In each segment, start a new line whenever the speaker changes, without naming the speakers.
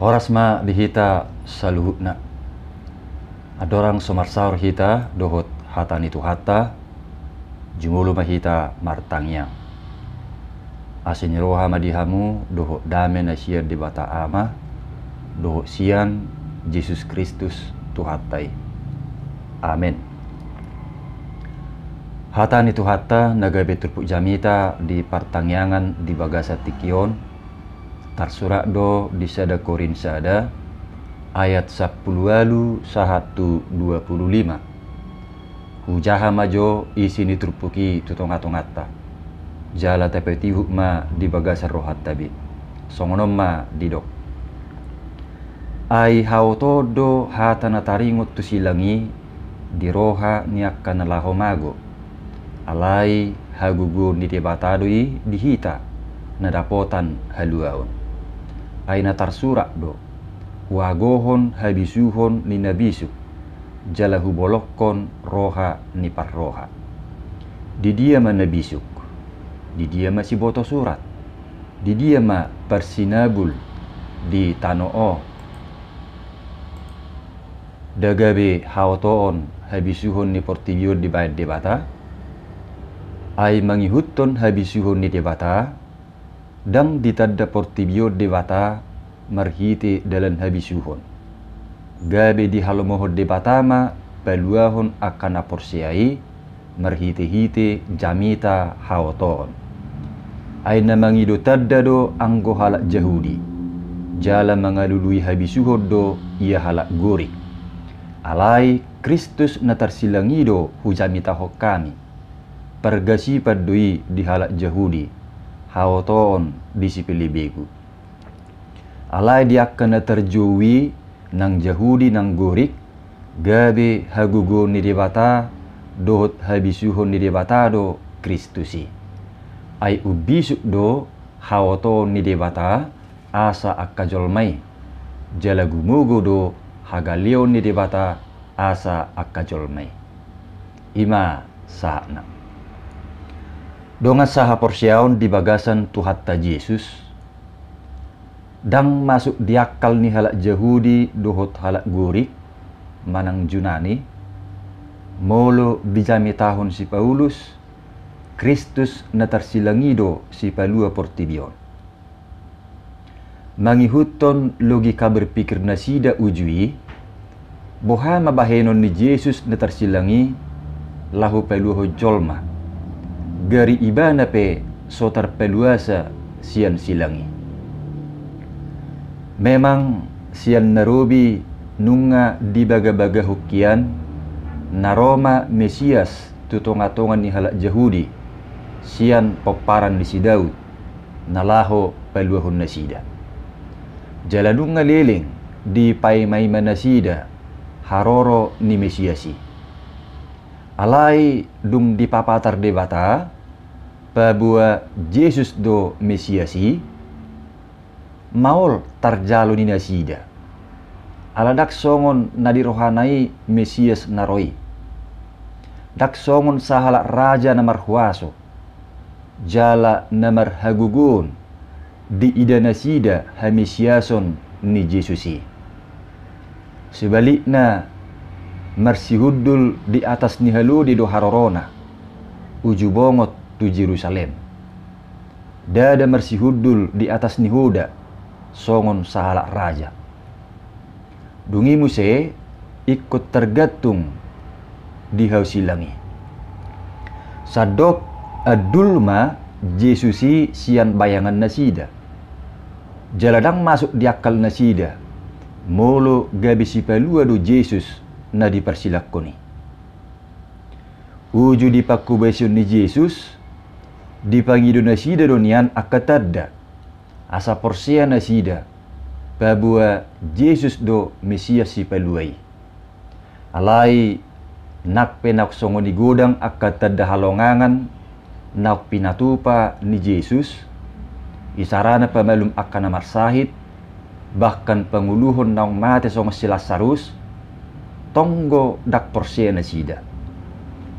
Horas ma dihita saluhutna. Adorang somarsaur hita dohot hatan itu hata jumulu mahita martangnya. Asin roha madihamu dohot damen asyir di bata ama dohot sian Yesus Kristus tuhatai. Amin. Hatan itu hata nagabe turpuk jamita di partangyangan di bagasa tikion tarsurak do di sada korin sada ayat 10 1-25. Hujaha majo isi ni turpuki tutongatongata jala tepeti hukma di bagasa rohat tabi songonom ma didok ai hautodo hatana taringut tusilangi di roha niakkan lahomago alai hagugu ni debatadoi dihita nadapotan haluaon aina tarsurak do wagohon habisuhon ni nabisu jalahu bolokkon roha ni parroha di dia ma nabisuk di dia ma si boto surat di dia ma persinabul di tanoo dagabe hautoon habisuhon ni portibion di bayad debata ai mangihutton habisuhon ni debata dang ditadda portibio debata marhite dalan habisuhon gabe di halomohod debatama paluahon akan aporsiai marhite-hite jamita haoton aina mangido tadda do anggo halak jahudi jala mangalului habisuhod do ia halak gori alai Kristus natarsilangido hujamita hokami pergasi padui di halak jahudi haoton disipilibegu alai dia kena terjuwi nang jahudi nang gorik gabe hagugo ni debata dohot habisuhon ni debata do Kristusi ai ubisuk do haoto ni debata asa akajolmai jalagumugo do hagalion ni debata asa akajolmai ima saakna donga saha porsiaon di bagasan tuhatta Yesus dang masuk diakal ni halak jahudi dohot halak gurik manang junani molo bijami tahun si Paulus Kristus natarsilangido si palua portibion mangihuton logika berpikir nasida ujui boha mabahenon ni Yesus natarsilangi lahu palua jolma gari ibana pe sotar peluasa sian silangi memang sian narobi nunga di baga-baga hukian naroma Mesias tutongatongan ni halak jahudi sian peparan di si Daud nalaho paluahon nasida jalanunga leleng di paimai manasida haroro ni Mesiasi alai dung di papatar debata pabua Yesus do Mesiasi maol tarjalo ni nasida aladak songon nadi rohanai Mesias naroi dak songon sahala raja namar huaso jala namar hagugun di ida nasida hamisiason ni Yesusi sebaliknya marsihudul di atas ni haludi do harorona ujubongot tu Jerusalem dada marsihudul di atas ni huda songon sahala raja dungi muse ikut tergantung di hausilangi sadok adulma Yesusi sian bayangan nasida jaladang masuk di akal nasida molo gabi si palua do Yesus na dipersilakoni uju di pakubesion ni Yesus dipangido nasida donian akatadda asa porsia nasida babua Yesus do Mesias si paluai alai nak penak songoni godang akatadda halongangan nak pinatupa ni Yesus isarana pamalum akan marsahid bahkan penguluhon naung mate song si Lazarus tonggo dak porsia nasida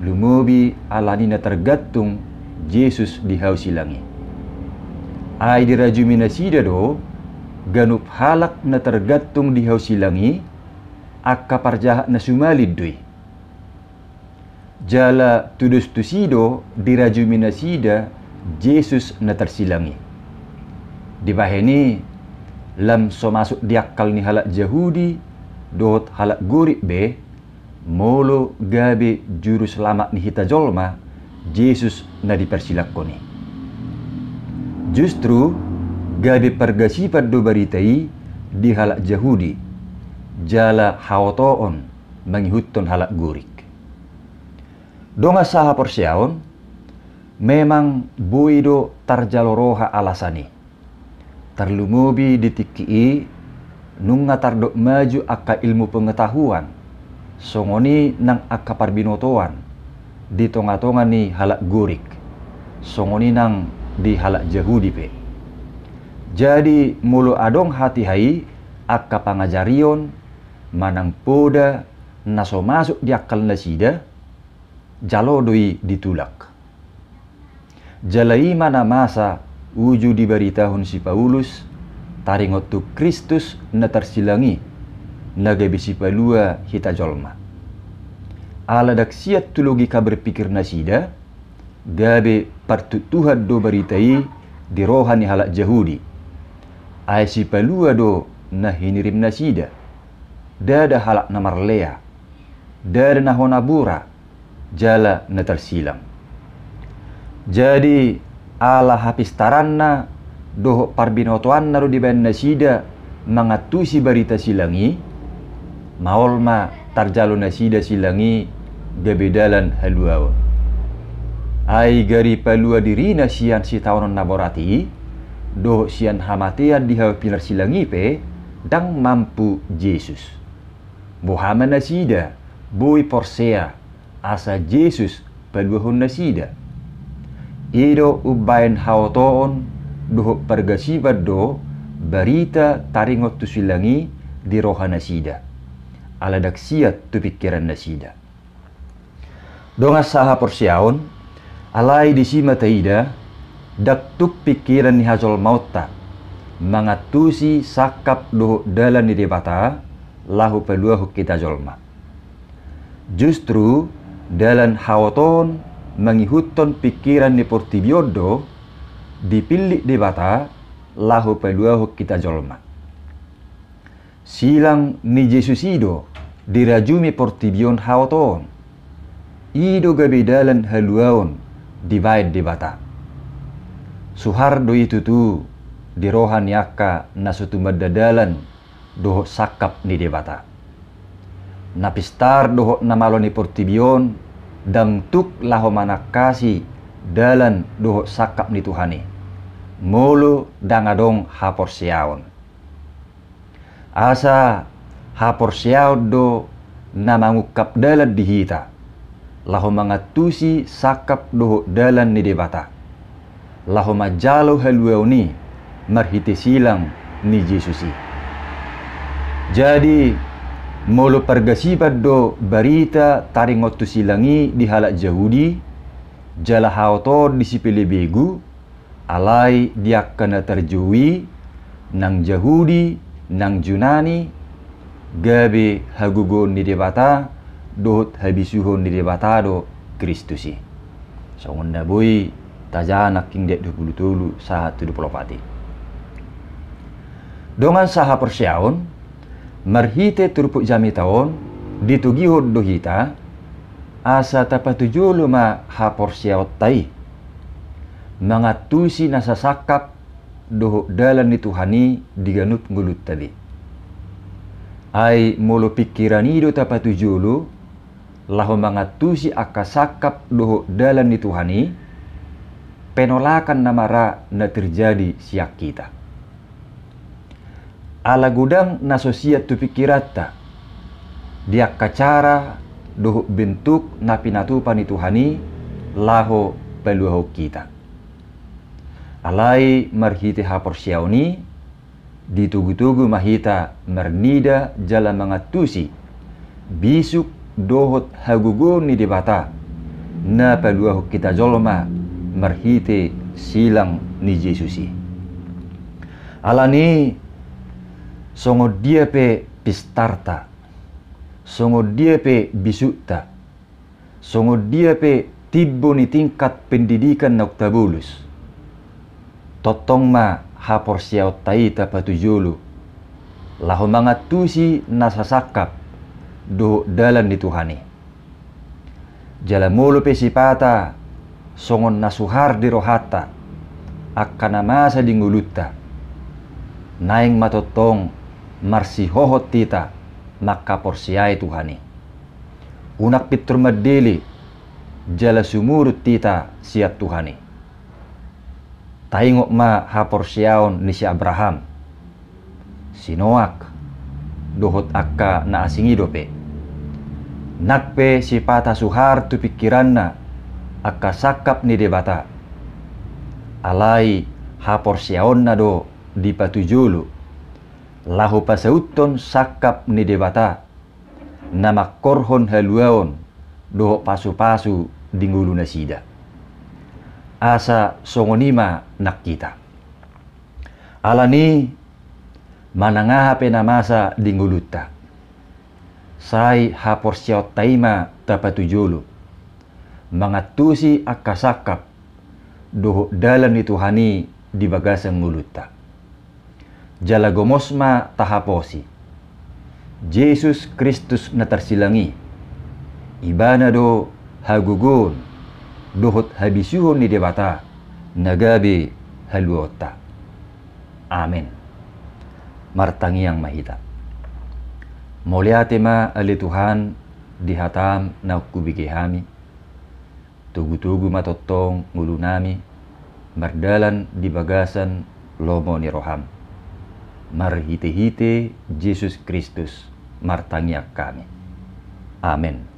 lumubi alanina tergantung Yesus di hausilangi ai dirajumi nasida do ganup halak na tergantung di hau silangi akka parjahat na sumalid dui. Jala tudus tusido dirajumi na sida Jesus na tersilangi. Di baheni lam so masuk diakal ni halak Yahudi dot halak gurib be molo gabe juru selamat ni hita jolma Jesus na dipersilakoni. Justru gabe pergasipat do baritai di halak Yahudi jala haotoon mangihutton halak gurik. Donga saha porsiaon memang buido tarjaloroha alasani terlumubi ditikii nunga tardok maju akka ilmu pengetahuan songoni nang akka parbinotoan di tonga-tonga ni halak gurik songoni nang di halak Yahudi pe. Jadi mulu adong hati hai akka pangajarion manang poda naso masuk di akal nasida jalo doi ditulak. Jalai mana masa uju diberitahun si Paulus taringot tu Kristus na tersilangi nagabi si palua hita jolma. Ala daksiat tu logika berpikir nasida gabe partutuhan do beritai di rohani halak Yahudi. Ay si palua do na hinirim nasida dada halak na marlea dada na honabura jala na tersilang. Jadi ala hapis taranna doho parbinotoan naru di bayan nasida mangatusi barita silangi maolma tarjalo nasida silangi gabedalan haluawa. Ai gari palua dirina sian si taonon naborati doho sian hamatian di hawa pilar silangi pe dang mampu Jesus. Bohama nasida boy porsea asa Jesus paluahon nasida. Ido ubayan haotoon doho pergasibat do barita taringot tu silangi di roha nasida. Ala daksiat tu pikiran nasida. Donga saha porsiaon alai di sima taida daktuk pikiran ni hajol mauta mangatusi sakap doho dalan ni debata lahu peluahu kita jolma. Justru dalan haoton mangihutton pikiran ni portibiodo dipilih debata lahu peluahu kita jolma. Silang ni Jesus ido dirajumi portibion haoton ido gabe dalan haluaon divide debata. Suhardo itu tu di rohan yakka nasutumad dadalan doho sakap ni debata. Napistar doho namalo ni portibion dang tuk laho manakasi dalan doho sakap ni Tuhani. Mulu dangadong haporsiaon. Asa haporsiaon do namangukap dalan dihita. Laho mangatusi sakap doho dalan ni debata. Laho majalo haluaw ni marhiti silang ni Jesusi. Jadi molo pergasibat do barita taringot tu silangi di halak Yahudi jala haoto disipili begu alai dia kena terjui nang Yahudi nang Junani gabe hagugon ni debata dohot habisuhon ni debata do Kristusi. Songon na boy tajanak king det 27 sahat 24. Dongan saha persiaon marhite turpuk jami taon ditugihod dohita asa tapatujulo ma haporsiaot tai mangatusi nasasakap doho dalan ni Tuhani diganup ngulut tadi. Ai molo pikiranido tapatujulo laho mangatusi akasakap doho dalan ni Tuhani penolakan namara na terjadi siak kita. Ala gudang nasosiat tu pikirata dia kacara doho bentuk na pinatupan ni Tuhani laho peluaho kita. Alai marhite haporsiaoni ditugu-tugu mahita mernida jala mangatusi bisuk dohot hagugon ni debata na peluaho kita jolma marhite silang ni Jesusi. Alani songo dia pe pistarta, songo dia pe bisuta, songo dia pe tibo ni tingkat pendidikan na oktabulus. Totong ma hapor siyaw taita patujulu, laho mga tusi nasasakap do dalan ni Tuhani. Jalamulo pe sipata songon nasuhar di rohata akkana masa di nguluta, naing matotong marsihohot tita makaporsiay Tuhani. Unak pitur madili jala sumurut tita siat Tuhani. Taingok ma haporsyaon ni si Abraham, si Noak, dohot akka na asingidope. Nakpe si pata suhar tu pikiranna akka sakap ni debata. Alai haporsyaon na do di patujulu, lahu pasauton sakap ni debata, na makorhon haluaon doho pasu-pasu di ngulu na sida. Asa songonima nakita. Alani manangahape na masa di nguluta. Sai haporsyaot taima tapatujulu, mangatusi akasakap doho dalan ni Tuhani di bagasang nguluta. Jalagomosma tahaposi, Jesus Kristus na tarsilangi, ibana do hagugun, dohot habisuhon ni debata, nagabi haluota. Amen. Martangiang mahita. Moliate ma ali Tuhan dihatam na kubigihami, tugu-tugu matotong ngulunami, mardalan di bagasan lomo ni roham. Marhite-hite Jesus Kristus martangiak kami. Amen.